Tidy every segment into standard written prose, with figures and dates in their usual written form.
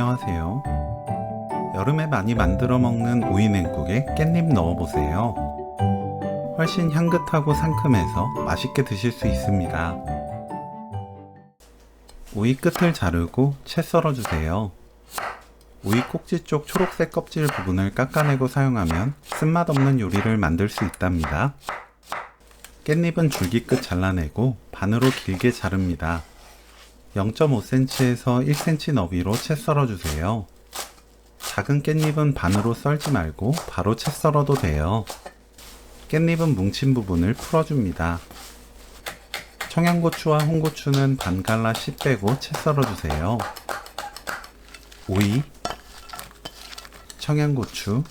안녕하세요. 여름에 많이 만들어 먹는 오이 냉국에 깻잎 넣어보세요. 훨씬 향긋하고 상큼해서 맛있게 드실 수 있습니다. 오이 끝을 자르고 채 썰어주세요. 오이 꼭지 쪽 초록색 껍질 부분을 깎아내고 사용하면 쓴맛 없는 요리를 만들 수 있답니다. 깻잎은 줄기 끝 잘라내고 반으로 길게 자릅니다. 0.5cm에서 1cm 너비로 채 썰어주세요. 작은 깻잎은 반으로 썰지 말고 바로 채 썰어도 돼요. 깻잎은 뭉친 부분을 풀어줍니다. 청양고추와 홍고추는 반 갈라 씨 빼고 채 썰어주세요. 오이, 청양고추,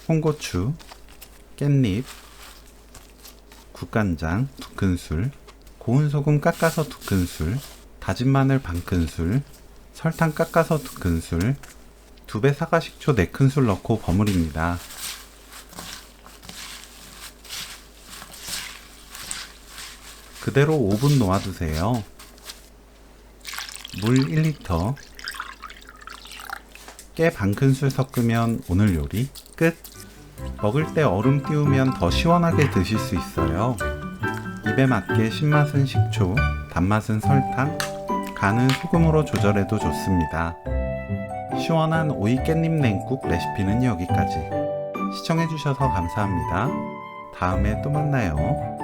홍고추, 깻잎, 국간장 2큰술, 고운 소금 깎아서 2큰술, 다진 마늘 반큰술, 설탕 깎아서 2큰술, 2배 사과식초 4큰술 넣고 버무립니다. 그대로 5분 놓아두세요. 물 1리터, 깨 반큰술 섞으면 오늘 요리 끝! 먹을 때 얼음 띄우면 더 시원하게 드실 수 있어요. 입에 맞게 신맛은 식초, 단맛은 설탕, 간은 소금으로 조절해도 좋습니다. 시원한 오이 깻잎 냉국 레시피는 여기까지. 시청해주셔서 감사합니다. 다음에 또 만나요.